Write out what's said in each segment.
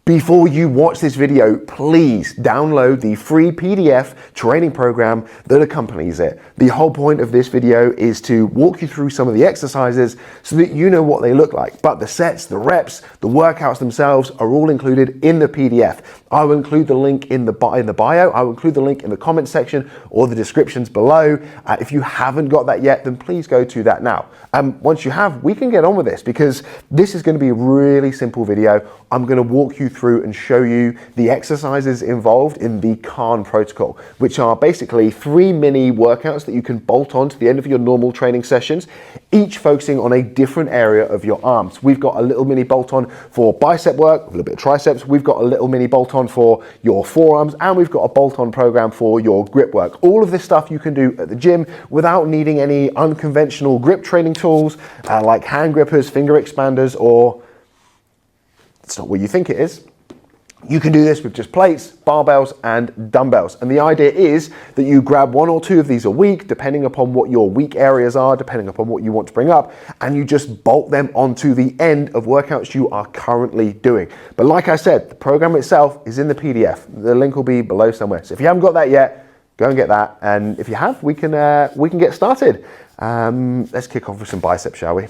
Before you watch this video, please download the free PDF training program that accompanies it. The whole point of this video is to walk you through some of the exercises so that you know what they look like. But the sets, the reps, the workouts themselves are all included in the PDF. I will include the link in the bio. I will include the link in the comment section or the descriptions below. If you haven't got that yet, then please go to that now. Once you have, we can get on with this because this is going to be a really simple video. I'm going to walk you through and show you the exercises involved in the Khan protocol, which are basically 3 mini workouts that you can bolt on to the end of your normal training sessions, each focusing on a different area of your arms. We've got a little mini bolt on for bicep work, a little bit of triceps. We've got a little mini bolt on for your forearms, and we've got a bolt on program for your grip work. All of this stuff you can do at the gym without needing any unconventional grip training tools like hand grippers, finger expanders, or it's not what you think it is. You can do this with just plates, barbells, and dumbbells. And the idea is that you grab 1 or 2 of these a week, depending upon what your weak areas are, depending upon what you want to bring up, and you just bolt them onto the end of workouts you are currently doing. But like I said, the program itself is in the PDF. The link will be below somewhere. So if you haven't got that yet, go and get that. And if you have, we can get started. Let's kick off with some biceps, shall we?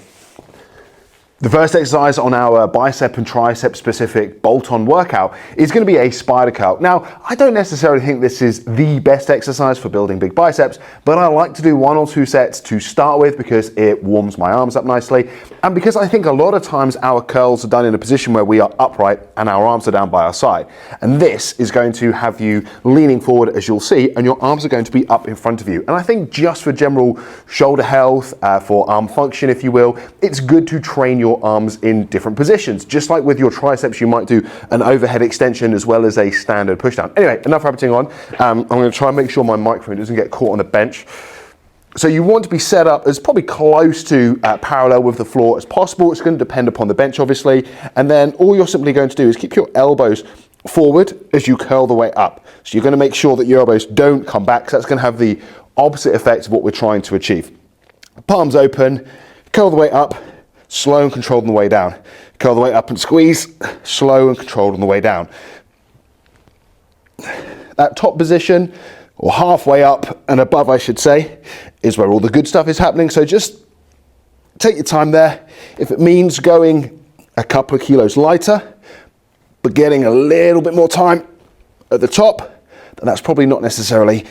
The first exercise on our bicep and tricep specific bolt-on workout is going to be a spider curl. Now, I don't necessarily think this is the best exercise for building big biceps, but I like to do 1 or 2 sets to start with because it warms my arms up nicely, and because I think a lot of times our curls are done in a position where we are upright and our arms are down by our side. And this is going to have you leaning forward, as you'll see, and your arms are going to be up in front of you. And I think just for general shoulder health, for arm function, if you will, it's good to train your arms in different positions. Just like with your triceps, you might do an overhead extension as well as a standard pushdown. Anyway, enough rabbiting on. I'm going to try and make sure my microphone doesn't get caught on the bench. So you want to be set up as probably close to parallel with the floor as possible. It's going to depend upon the bench, obviously. And then all you're simply going to do is keep your elbows forward as you curl the way up. So you're going to make sure that your elbows don't come back, because that's going to have the opposite effect of what we're trying to achieve. Palms open, curl the way up, slow and controlled on the way down. Curl the way up and squeeze, slow and controlled on the way down. That top position, or halfway up and above, I should say, is where all the good stuff is happening. So just take your time there. If it means going a couple of kilos lighter, but getting a little bit more time at the top, then that's probably not necessarily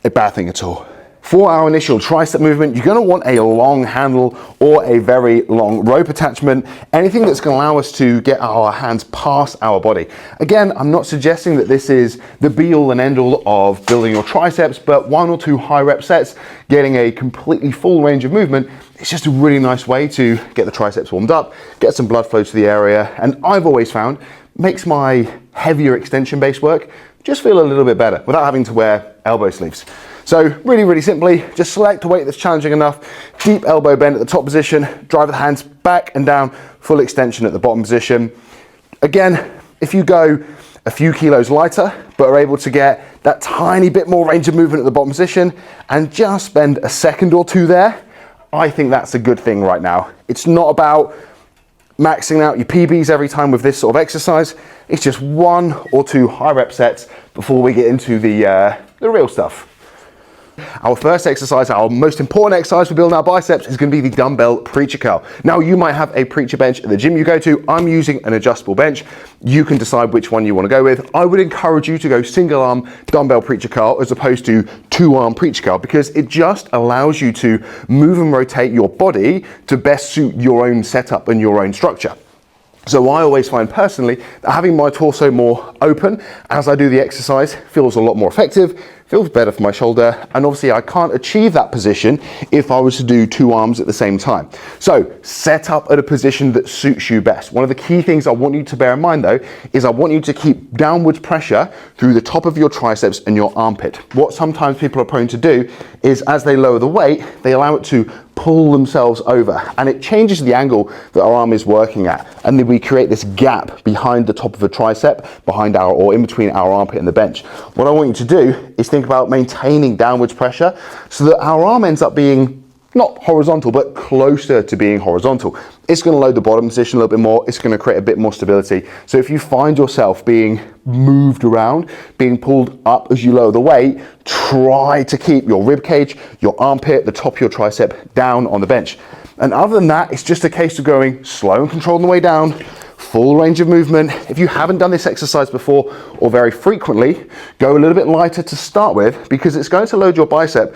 a bad thing at all. For our initial tricep movement, you're going to want a long handle or a very long rope attachment, anything that's going to allow us to get our hands past our body. Again, I'm not suggesting that this is the be-all and end-all of building your triceps, but 1 or 2 high rep sets, getting a completely full range of movement, it's just a really nice way to get the triceps warmed up, get some blood flow to the area, and I've always found makes my heavier extension-based work just feel a little bit better without having to wear elbow sleeves. So really simply, just select a weight that's challenging enough, deep elbow bend at the top position, drive the hands back and down, full extension at the bottom position. Again, if you go a few kilos lighter, but are able to get that tiny bit more range of movement at the bottom position and just spend a second or 2 there, I think that's a good thing right now. It's not about maxing out your PBs every time with this sort of exercise. It's just 1 or 2 high rep sets before we get into the real stuff. Our first exercise, our most important exercise for building our biceps, is going to be the dumbbell preacher curl. Now, you might have a preacher bench at the gym you go to. I'm using an adjustable bench. You can decide which one you want to go with. I would encourage you to go single arm dumbbell preacher curl as opposed to 2-arm preacher curl, because it just allows you to move and rotate your body to best suit your own setup and your own structure. So I always find personally that having my torso more open as I do the exercise feels a lot more effective, feels better for my shoulder, and obviously I can't achieve that position if I was to do 2 arms at the same time. So set up at a position that suits you best. One of the key things I want you to bear in mind though is I want you to keep downwards pressure through the top of your triceps and your armpit. What sometimes people are prone to do is as they lower the weight, they allow it to pull themselves over, and it changes the angle that our arm is working at, and then we create this gap behind the top of a tricep, or in between our armpit and the bench. What I want you to do is think about maintaining downwards pressure so that our arm ends up being not horizontal, but closer to being horizontal. It's going to load the bottom position a little bit more. It's going to create a bit more stability. So if you find yourself being moved around, being pulled up as you lower the weight, try to keep your rib cage, your armpit, the top of your tricep down on the bench. And other than that, it's just a case of going slow and controlled on the way down, full range of movement. If you haven't done this exercise before or very frequently, go a little bit lighter to start with, because it's going to load your bicep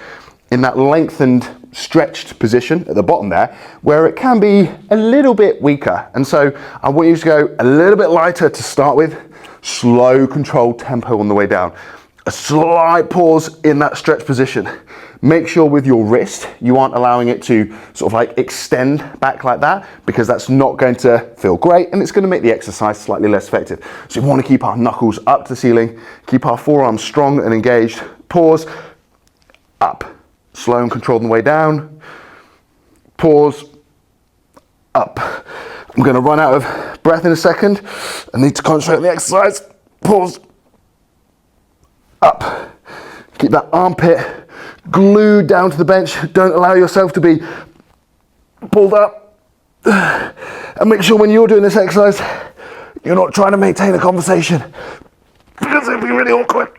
in that lengthened, stretched position at the bottom there, where it can be a little bit weaker. And so I want you to go a little bit lighter to start with, slow, controlled tempo on the way down. A slight pause in that stretch position. Make sure with your wrist, you aren't allowing it to sort of like extend back like that, because that's not going to feel great and it's going to make the exercise slightly less effective. So we want to keep our knuckles up to the ceiling, keep our forearms strong and engaged. Pause, up. Slow and controlled on the way down. Pause, up. I'm going to run out of breath in a second. I need to concentrate on the exercise. Pause, up. Keep that armpit glued down to the bench. Don't allow yourself to be pulled up. And make sure when you're doing this exercise, you're not trying to maintain a conversation, because it'd be really awkward.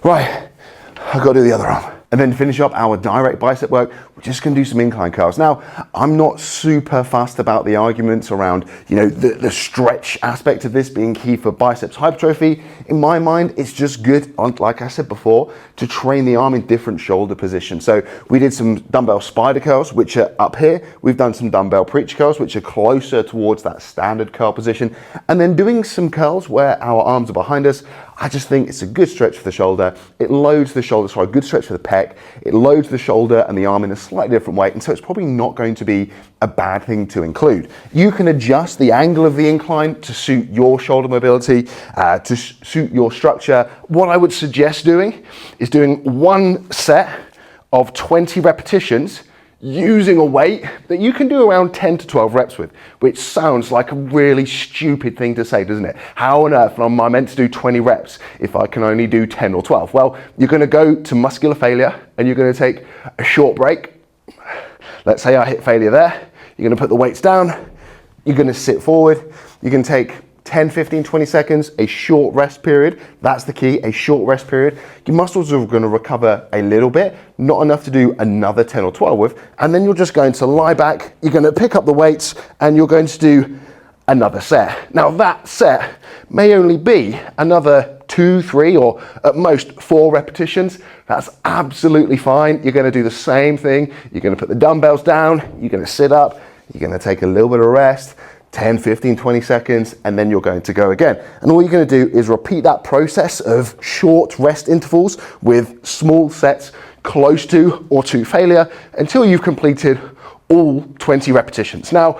Right, I've got to do the other arm. And then to finish up our direct bicep work, we're just going to do some incline curls. Now, I'm not super fussed about the arguments around, the stretch aspect of this being key for biceps hypertrophy. In my mind, it's just good, like I said before, to train the arm in different shoulder positions. So we did some dumbbell spider curls, which are up here. We've done some dumbbell preacher curls, which are closer towards that standard curl position. And then doing some curls where our arms are behind us. I just think it's a good stretch for the shoulder. It loads the shoulder, sorry, a good stretch for the pec. It loads the shoulder and the arm in a slightly different way, and so it's probably not going to be a bad thing to include. You can adjust the angle of the incline to suit your shoulder mobility, to suit your structure. What I would suggest doing is doing one set of 20 repetitions using a weight that you can do around 10 to 12 reps with, which sounds like a really stupid thing to say, doesn't it? How on earth am I meant to do 20 reps if I can only do 10 or 12? Well, you're going to go to muscular failure and you're going to take a short break. Let's say I hit failure there. You're going to put the weights down. You're going to sit forward. You can take 10, 15, 20 seconds, a short rest period. That's the key, a short rest period. Your muscles are going to recover a little bit, not enough to do another 10 or 12 with, and then you're just going to lie back, you're going to pick up the weights, and you're going to do another set. Now that set may only be another 2, 3, or at most 4 repetitions. That's absolutely fine. You're going to do the same thing. You're going to put the dumbbells down, you're going to sit up, you're going to take a little bit of rest, 10, 15, 20 seconds, and then you're going to go again. And all you're going to do is repeat that process of short rest intervals with small sets close to or to failure until you've completed all 20 repetitions. Now,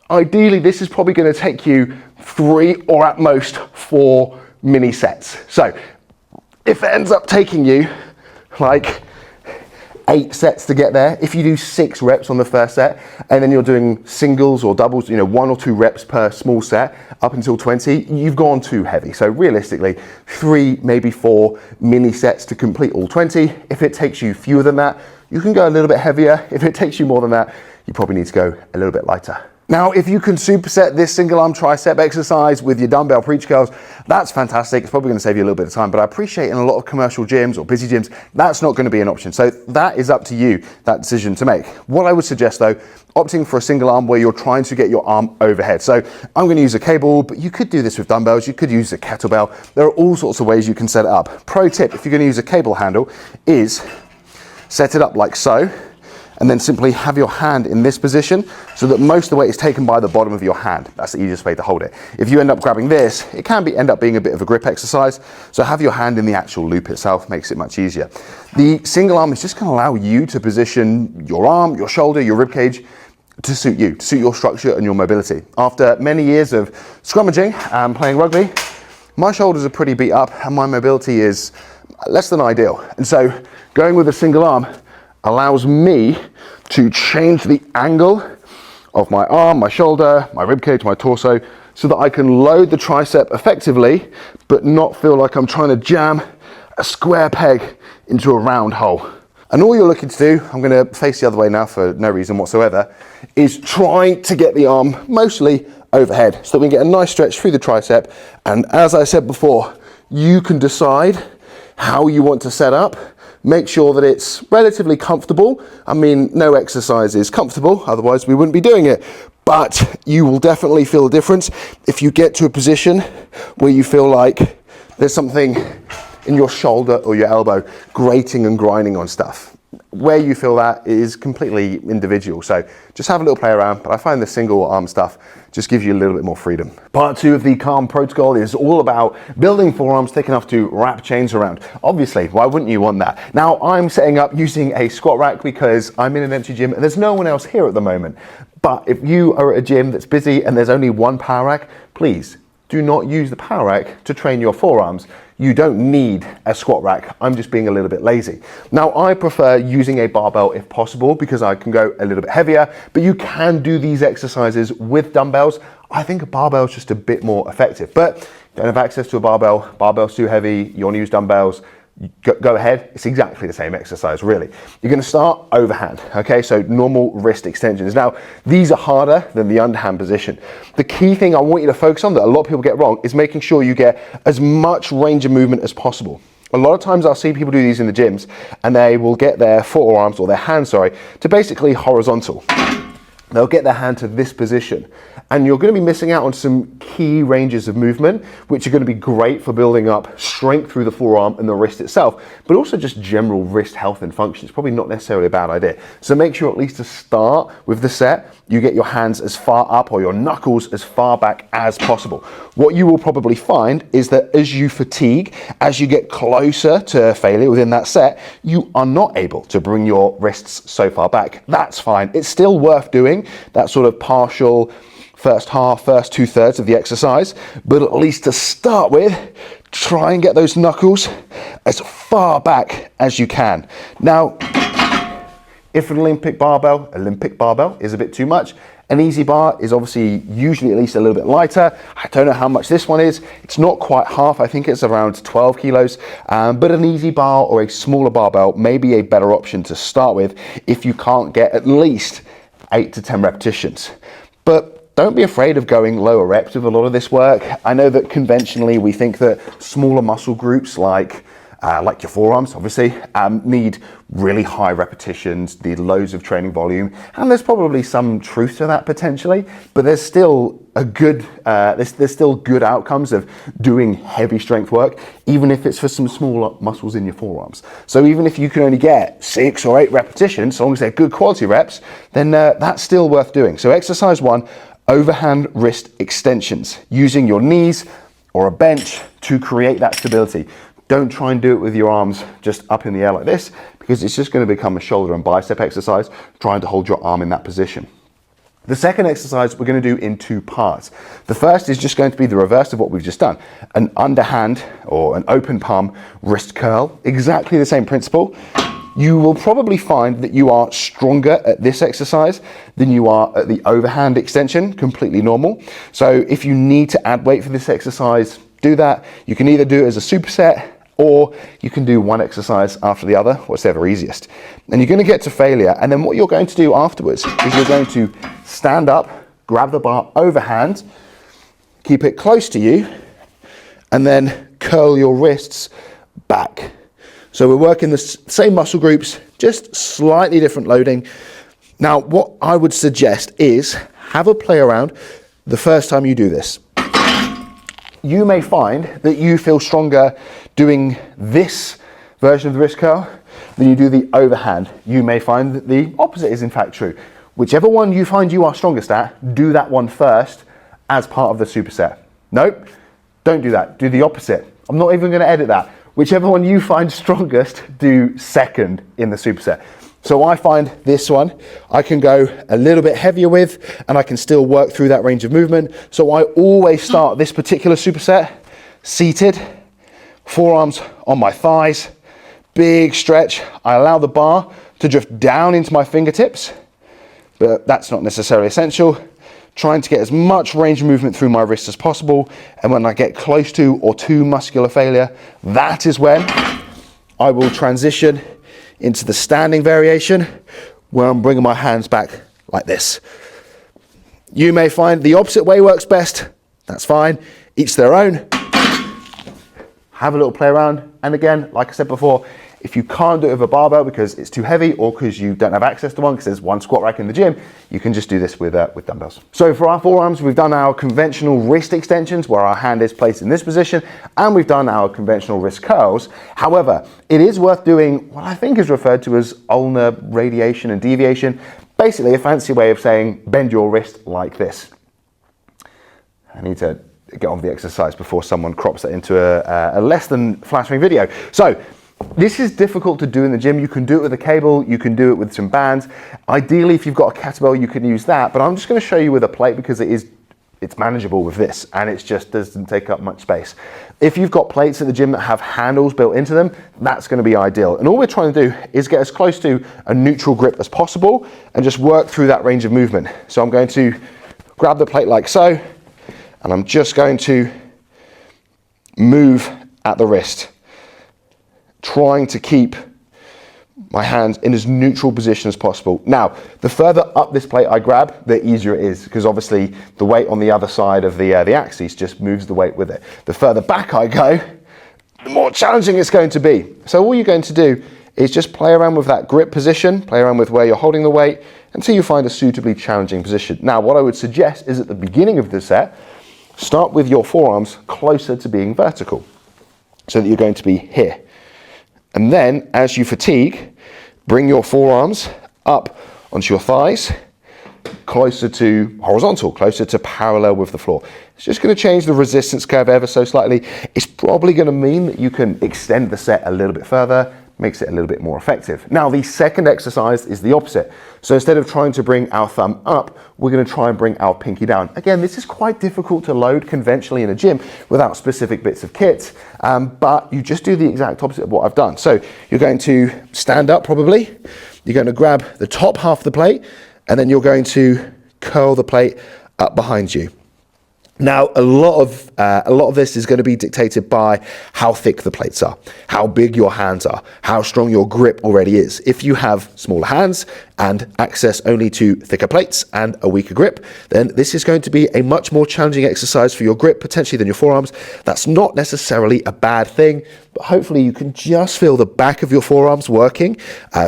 ideally, this is probably going to take you 3 or at most 4 mini sets. So if it ends up taking you like 8 sets to get there, if you do 6 reps on the first set and then you're doing singles or doubles, 1 or 2 reps per small set up until 20, you've gone too heavy. So realistically, 3, maybe 4 mini sets to complete all 20. If it takes you fewer than that, you can go a little bit heavier. If it takes you more than that, you probably need to go a little bit lighter. Now, if you can superset this single arm tricep exercise with your dumbbell preacher curls, that's fantastic. It's probably going to save you a little bit of time, but I appreciate in a lot of commercial gyms or busy gyms, that's not going to be an option. So that is up to you, that decision to make. What I would suggest though, opting for a single arm where you're trying to get your arm overhead. So I'm going to use a cable, but you could do this with dumbbells. You could use a kettlebell. There are all sorts of ways you can set it up. Pro tip, if you're going to use a cable handle, is set it up like so, and then simply have your hand in this position so that most of the weight is taken by the bottom of your hand. That's the easiest way to hold it. If you end up grabbing this, it can end up being a bit of a grip exercise. So have your hand in the actual loop itself, makes it much easier. The single arm is just going to allow you to position your arm, your shoulder, your rib cage to suit you, to suit your structure and your mobility. After many years of scrummaging and playing rugby, my shoulders are pretty beat up and my mobility is less than ideal. And so going with a single arm allows me to change the angle of my arm, my shoulder, my ribcage, my torso, so that I can load the tricep effectively, but not feel like I'm trying to jam a square peg into a round hole. And all you're looking to do, I'm going to face the other way now for no reason whatsoever, is try to get the arm mostly overhead so that we get a nice stretch through the tricep. And as I said before, you can decide how you want to set up. Make sure that it's relatively comfortable. I mean, no exercise is comfortable, otherwise we wouldn't be doing it. But you will definitely feel a difference if you get to a position where you feel like there's something in your shoulder or your elbow grating and grinding on stuff. Where you feel that is completely individual. So just have a little play around, but I find the single arm stuff just gives you a little bit more freedom. Part 2 of the Calm protocol is all about building forearms thick enough to wrap chains around. Obviously, why wouldn't you want that? Now, I'm setting up using a squat rack because I'm in an empty gym and there's no one else here at the moment. But if you are at a gym that's busy and there's only one power rack, please do not use the power rack to train your forearms. You don't need a squat rack. I'm just being a little bit lazy. Now, I prefer using a barbell if possible because I can go a little bit heavier, but you can do these exercises with dumbbells. I think a barbell is just a bit more effective, but you don't have access to a barbell's too heavy, you want to use dumbbells, go ahead. It's exactly the same exercise, really. You're going to start overhand, okay? So normal wrist extensions. Now, these are harder than the underhand position. The key thing I want you to focus on that a lot of people get wrong is making sure you get as much range of movement as possible. A lot of times I'll see people do these in the gyms and they will get their forearms or their hands, to basically horizontal. They'll get their hand to this position and you're going to be missing out on some key ranges of movement, which are going to be great for building up strength through the forearm and the wrist itself, but also just general wrist health and function. It's probably not necessarily a bad idea. So make sure at least to start with the set, you get your hands as far up or your knuckles as far back as possible. What you will probably find is that as you fatigue, as you get closer to failure within that set, you are not able to bring your wrists so far back. That's fine. It's still worth doing that sort of partial first half, first 2/3 of the exercise, but at least to start with, try and get those knuckles as far back as you can. Now, if an Olympic barbell is a bit too much, an easy bar is obviously usually at least a little bit lighter. I don't know how much this one is. It's not quite half. I think it's around 12 kilos, but an easy bar or a smaller barbell may be a better option to start with if you can't get at least 8 to 10 repetitions. But don't be afraid of going lower reps with a lot of this work. I know that conventionally we think that smaller muscle groups like your forearms, obviously, need really high repetitions, need loads of training volume, and there's probably some truth to that potentially, but there's still there's still good outcomes of doing heavy strength work, even if it's for some smaller muscles in your forearms. So even if you can only get 6 or 8 repetitions, as long as they're good quality reps, then that's still worth doing. So exercise 1, overhand wrist extensions, using your knees or a bench to create that stability. Don't try and do it with your arms just up in the air like this, because it's just going to become a shoulder and bicep exercise, trying to hold your arm in that position. The second exercise we're going to do in 2 parts. The first is just going to be the reverse of what we've just done. An underhand or an open palm wrist curl, exactly the same principle. You will probably find that you are stronger at this exercise than you are at the overhand extension, completely normal. So if you need to add weight for this exercise, do that. You can either do it as a superset or you can do one exercise after the other, whatever easiest. And you're going to get to failure. And then what you're going to do afterwards is you're going to stand up, grab the bar overhand, keep it close to you, and then curl your wrists back. So we're working the same muscle groups, just slightly different loading. Now, what I would suggest is have a play around the first time you do this. You may find that you feel stronger doing this version of the wrist curl than you do the overhand. You may find that the opposite is in fact true. Whichever one you find you are strongest at, do that one first as part of the superset. Nope, don't do that. Do the opposite. I'm not even going to edit that. Whichever one you find strongest, do second in the superset. So I find this one, I can go a little bit heavier with, and I can still work through that range of movement. So I always start this particular superset seated, forearms on my thighs, big stretch. I allow the bar to drift down into my fingertips, but that's not necessarily essential. Trying to get as much range of movement through my wrist as possible. And when I get close to or to muscular failure, that is when I will transition into the standing variation where I'm bringing my hands back like this. You may find the opposite way works best. That's fine. Each their own. Have a little play around. And again, like I said before, if you can't do it with a barbell because it's too heavy or because you don't have access to one because there's one squat rack in the gym, you can just do this with dumbbells. So for our forearms, we've done our conventional wrist extensions where our hand is placed in this position, and we've done our conventional wrist curls. However, it is worth doing what I think is referred to as ulnar radiation and deviation, basically a fancy way of saying bend your wrist like this. I need to get on the exercise before someone crops it into a less than flattering video. So this is difficult to do in the gym. You can do it with a cable, you can do it with some bands. Ideally, if you've got a kettlebell, you can use that, but I'm just going to show you with a plate because it's manageable with this, and it just doesn't take up much space. If you've got plates at the gym that have handles built into them, that's going to be ideal. And all we're trying to do is get as close to a neutral grip as possible and just work through that range of movement. So I'm going to grab the plate like so, and I'm just going to move at the wrist, trying to keep my hands in as neutral position as possible. Now, the further up this plate I grab, the easier it is, because obviously the weight on the other side of the axis just moves the weight with it. The further back I go, the more challenging it's going to be. So all you're going to do is just play around with that grip position, play around with where you're holding the weight until you find a suitably challenging position. Now, what I would suggest is at the beginning of the set, start with your forearms closer to being vertical, so that you're going to be here. And then, as you fatigue, bring your forearms up onto your thighs, closer to horizontal, closer to parallel with the floor. It's just going to change the resistance curve ever so slightly. It's probably going to mean that you can extend the set a little bit further, makes it a little bit more effective. Now, the second exercise is the opposite. So instead of trying to bring our thumb up, we're going to try and bring our pinky down. Again, this is quite difficult to load conventionally in a gym without specific bits of kit, but you just do the exact opposite of what I've done. So you're going to stand up probably, you're going to grab the top half of the plate, and then you're going to curl the plate up behind you. Now, a lot of this is going to be dictated by how thick the plates are, how big your hands are, how strong your grip already is. If you have smaller hands and access only to thicker plates and a weaker grip, then this is going to be a much more challenging exercise for your grip, potentially than your forearms. That's not necessarily a bad thing, but hopefully you can just feel the back of your forearms working.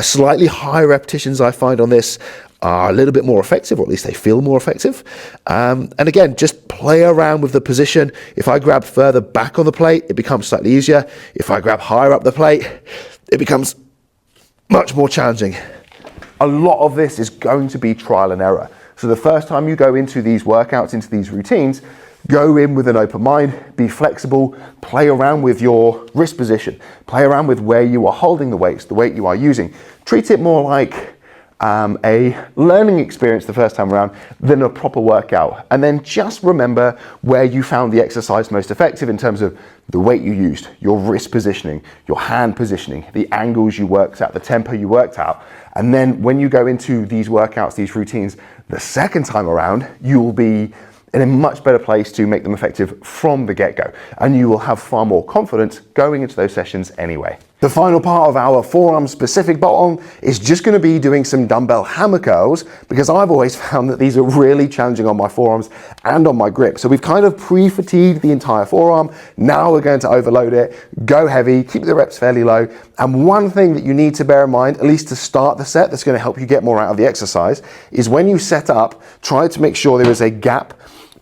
Slightly higher repetitions I find on this are a little bit more effective, or at least they feel more effective. And again, just play around with the position. If I grab further back on the plate, it becomes slightly easier. If I grab higher up the plate, it becomes much more challenging. A lot of this is going to be trial and error. So the first time you go into these workouts, into these routines, go in with an open mind, be flexible, play around with your wrist position, play around with where you are holding the weights, the weight you are using. Treat it more like a learning experience the first time around than a proper workout. And then just remember where you found the exercise most effective in terms of the weight you used, your wrist positioning, your hand positioning, the angles you worked at, the tempo you worked out. And then when you go into these workouts, these routines, the second time around, you will be in a much better place to make them effective from the get-go. And you will have far more confidence going into those sessions anyway. The final part of our forearm specific bolt-on is just going to be doing some dumbbell hammer curls, because I've always found that these are really challenging on my forearms and on my grip. So we've kind of pre-fatigued the entire forearm. Now we're going to overload it, go heavy, keep the reps fairly low. And one thing that you need to bear in mind, at least to start the set, that's going to help you get more out of the exercise, is when you set up, try to make sure there is a gap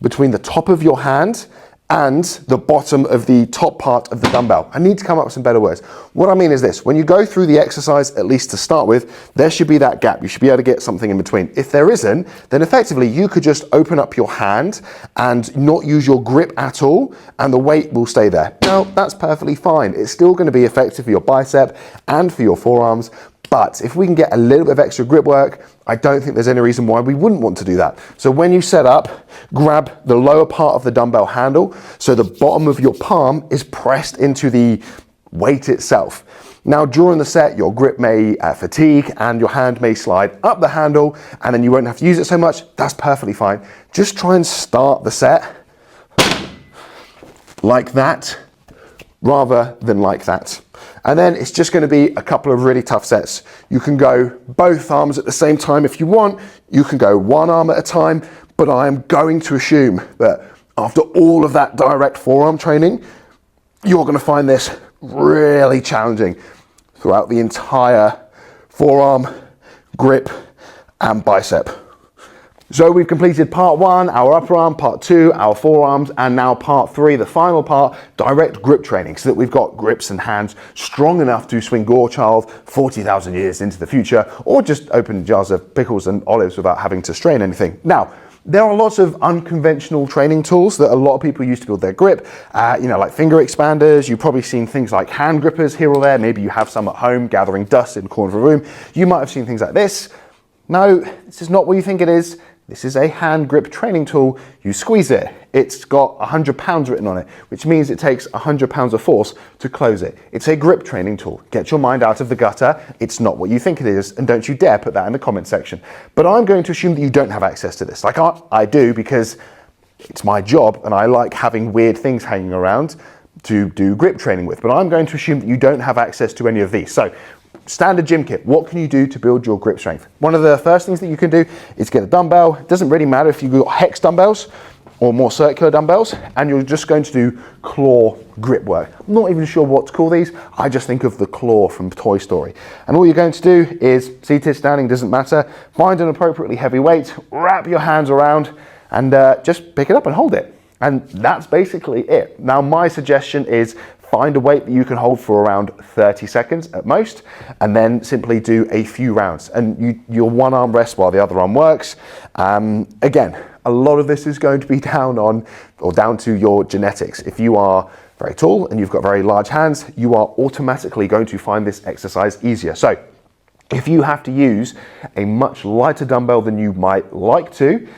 between the top of your hand and the bottom of the top part of the dumbbell. I need to come up with some better words. What I mean is this: when you go through the exercise, at least to start with, there should be that gap. You should be able to get something in between. If there isn't, then effectively you could just open up your hand and not use your grip at all, and the weight will stay there. Now, that's perfectly fine. It's still going to be effective for your bicep and for your forearms. But if we can get a little bit of extra grip work, I don't think there's any reason why we wouldn't want to do that. So when you set up, grab the lower part of the dumbbell handle so the bottom of your palm is pressed into the weight itself. Now, during the set, your grip may fatigue and your hand may slide up the handle, and then you won't have to use it so much. That's perfectly fine. Just try and start the set like that rather than like that. And then it's just going to be a couple of really tough sets. You can go both arms at the same time if you want. You can go one arm at a time, but I'm going to assume that after all of that direct forearm training, you're going to find this really challenging throughout the entire forearm, grip, and bicep. So we've completed part 1, our upper arm, part 2, our forearms, and now part 3, the final part, direct grip training, so that we've got grips and hands strong enough to swing Gorechild 40,000 years into the future, or just open jars of pickles and olives without having to strain anything. Now, there are lots of unconventional training tools that a lot of people use to build their grip, like finger expanders. You've probably seen things like hand grippers here or there. Maybe you have some at home gathering dust in the corner of a room. You might have seen things like this. No, this is not what you think it is. This is a hand grip training tool. You squeeze it. It's got 100 pounds written on it, which means it takes 100 pounds of force to close it. It's a grip training tool. Get your mind out of the gutter. It's not what you think it is, and don't you dare put that in the comment section. But I'm going to assume that you don't have access to this. Like I do, because it's my job and I like having weird things hanging around to do grip training with. But I'm going to assume that you don't have access to any of these. So, standard gym kit, what can you do to build your grip strength? One of the first things that you can do is get a dumbbell. It doesn't really matter if you've got hex dumbbells or more circular dumbbells, and you're just going to do claw grip work. I'm not even sure what to call these. I just think of the claw from Toy Story. And all you're going to do is, seated, standing, doesn't matter, find an appropriately heavy weight, wrap your hands around, and just pick it up and hold it. And that's basically it. Now, my suggestion is find a weight that you can hold for around 30 seconds at most, and then simply do a few rounds. And your one arm rests while the other arm works. Again, a lot of this is going to be down to your genetics. If you are very tall and you've got very large hands, you are automatically going to find this exercise easier. So if you have to use a much lighter dumbbell than you might like to,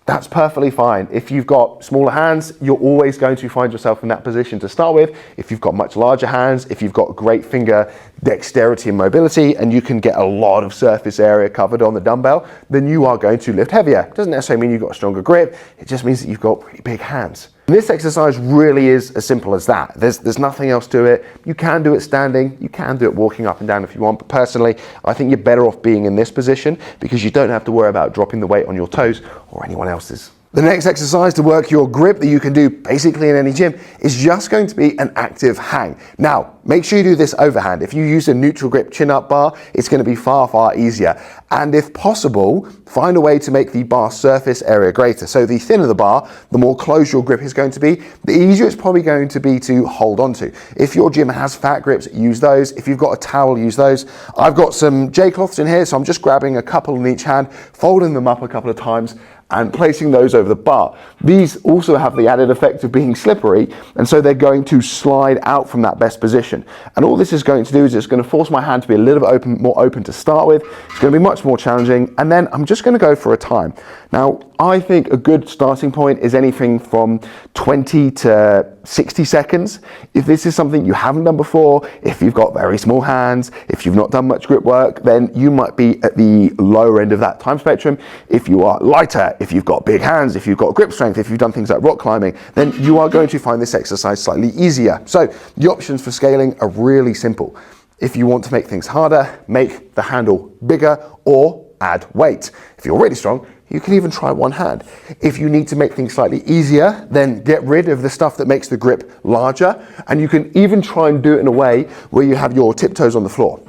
that's perfectly fine. If you've got smaller hands, you're always going to find yourself in that position to start with. If you've got much larger hands, if you've got great finger dexterity and mobility, and you can get a lot of surface area covered on the dumbbell, then you are going to lift heavier. It doesn't necessarily mean you've got a stronger grip. It just means that you've got pretty big hands. And this exercise really is as simple as that. There's nothing else to it. You can do it standing, you can do it walking up and down if you want, but personally, I think you're better off being in this position because you don't have to worry about dropping the weight on your toes or anyone else's. The next exercise to work your grip that you can do basically in any gym is just going to be an active hang. Now, make sure you do this overhand. If you use a neutral grip chin-up bar, it's going to be far, far easier. And if possible, find a way to make the bar surface area greater. So the thinner the bar, the more closed your grip is going to be, the easier it's probably going to be to hold on to. If your gym has fat grips, use those. If you've got a towel, use those. I've got some J-cloths in here, so I'm just grabbing a couple in each hand, folding them up a couple of times, and placing those over the bar. These also have the added effect of being slippery, and so they're going to slide out from that best position. And all this is going to do is it's going to force my hand to be a little bit more open to start with. It's going to be much more challenging, and then I'm just going to go for a time. Now, I think a good starting point is anything from 20 to 60 seconds. If this is something you haven't done before, if you've got very small hands, if you've not done much grip work, then you might be at the lower end of that time spectrum. If you are lighter, if you've got big hands, if you've got grip strength, if you've done things like rock climbing, then you are going to find this exercise slightly easier. So the options for scaling are really simple. If you want to make things harder, make the handle bigger or add weight. If you're really strong, you can even try one hand. If you need to make things slightly easier, then get rid of the stuff that makes the grip larger, and you can even try and do it in a way where you have your tiptoes on the floor.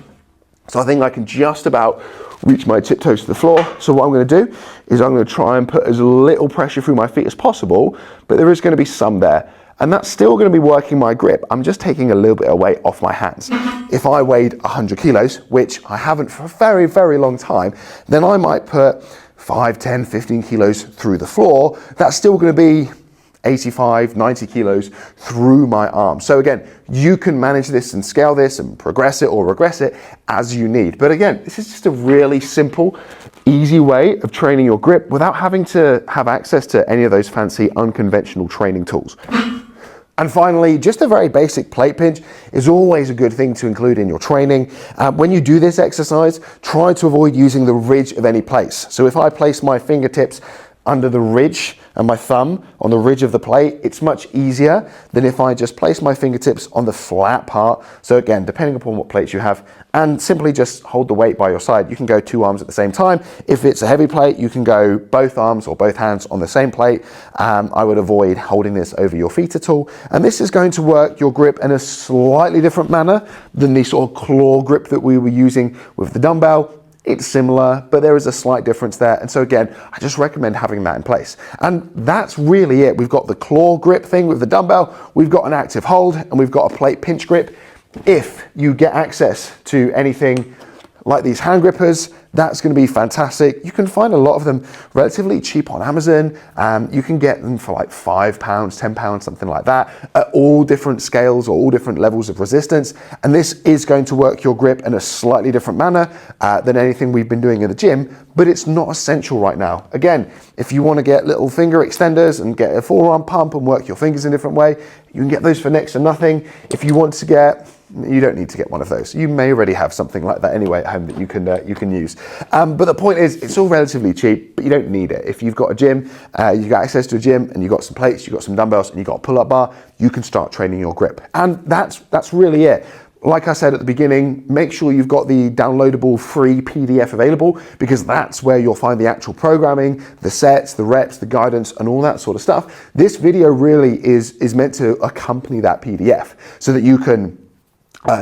So I think I can just about reach my tiptoes to the floor. So what I'm going to do is I'm going to try and put as little pressure through my feet as possible, but there is going to be some there. And that's still going to be working my grip. I'm just taking a little bit of weight off my hands. If I weighed 100 kilos, which I haven't for a very, very long time, then I might put 5, 10, 15 kilos through the floor. That's still going to be 85, 90 kilos through my arm. So again, you can manage this and scale this and progress it or regress it as you need. But again, this is just a really simple, easy way of training your grip without having to have access to any of those fancy unconventional training tools. And finally, just a very basic plate pinch is always a good thing to include in your training. When you do this exercise, try to avoid using the ridge of any place. So if I place my fingertips under the ridge and my thumb on the ridge of the plate, it's much easier than if I just place my fingertips on the flat part. So again, depending upon what plates you have, and simply just hold the weight by your side. You can go 2 arms at the same time. If it's a heavy plate, you can go both arms or both hands on the same plate. I would avoid holding this over your feet at all. And this is going to work your grip in a slightly different manner than the sort of claw grip that we were using with the dumbbell. It's similar, but there is a slight difference there. And so again, I just recommend having that in place. And that's really it. We've got the claw grip thing with the dumbbell. We've got an active hold, and we've got a plate pinch grip. If you get access to anything like these hand grippers, that's going to be fantastic. You can find a lot of them relatively cheap on Amazon. You can get them for like £5, £10, something like that, at all different scales or all different levels of resistance. And this is going to work your grip in a slightly different manner than anything we've been doing in the gym, but it's not essential right now. Again, if you want to get little finger extenders and get a forearm pump and work your fingers in a different way, you can get those for next to nothing. If you want to get, you don't need to get one of those. You may already have something like that anyway at home that you can use. But the point is, it's all relatively cheap, but you don't need it. If you've got a gym, you've got access to a gym, and you've got some plates, you've got some dumbbells, and you've got a pull-up bar, you can start training your grip. And that's really it. Like I said at the beginning, make sure you've got the downloadable free PDF available, because that's where you'll find the actual programming, the sets, the reps, the guidance, and all that sort of stuff. This video really is meant to accompany that PDF so that you can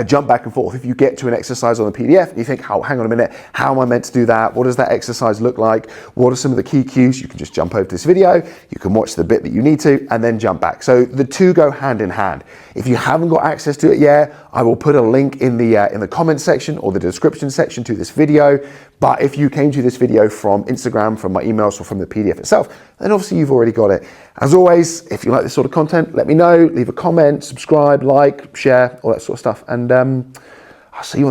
jump back and forth. If you get to an exercise on the PDF and you think, oh, hang on a minute, how am I meant to do that? What does that exercise look like? What are some of the key cues? You can just jump over to this video, you can watch the bit that you need to, and then jump back. So the two go hand in hand. If you haven't got access to it yet, I will put a link in the comment section or the description section to this video. But if you came to this video from Instagram, from my emails, or from the PDF itself, then obviously you've already got it. As always, if you like this sort of content, let me know, leave a comment, subscribe, like, share, all that sort of stuff. And I'll see you on